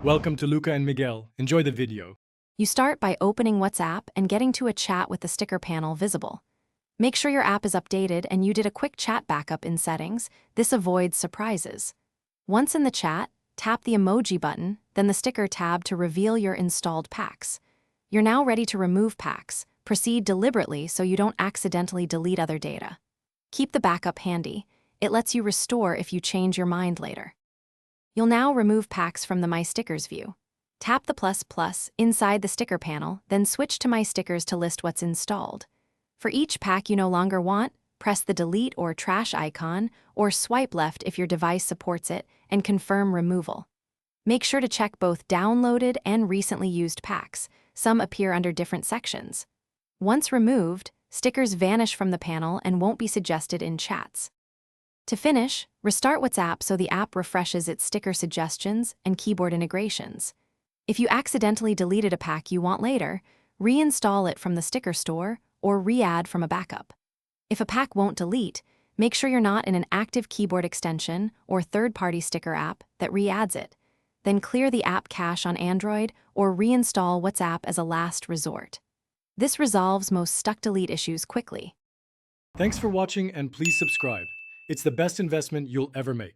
Welcome to Luca and Miguel. Enjoy the video. You start by opening WhatsApp and getting to a chat with the sticker panel visible. Make sure your app is updated and you did a quick chat backup in settings. This avoids surprises. Once in the chat, tap the emoji button, then the sticker tab to reveal your installed packs. You're now ready to remove packs. Proceed deliberately so you don't accidentally delete other data. Keep the backup handy. It lets you restore if you change your mind later. You'll now remove packs from the My Stickers view. Tap the ++ inside the sticker panel, then switch to My Stickers to list what's installed. For each pack you no longer want, press the delete or trash icon, or swipe left if your device supports it, and confirm removal. Make sure to check both downloaded and recently used packs. Some appear under different sections. Once removed, stickers vanish from the panel and won't be suggested in chats. To finish, restart WhatsApp so the app refreshes its sticker suggestions and keyboard integrations. If you accidentally deleted a pack you want later, reinstall it from the sticker store or re-add from a backup. If a pack won't delete, make sure you're not in an active keyboard extension or third-party sticker app that re-adds it. Then clear the app cache on Android or reinstall WhatsApp as a last resort. This resolves most stuck delete issues quickly. Thanks for watching and please subscribe. It's the best investment you'll ever make.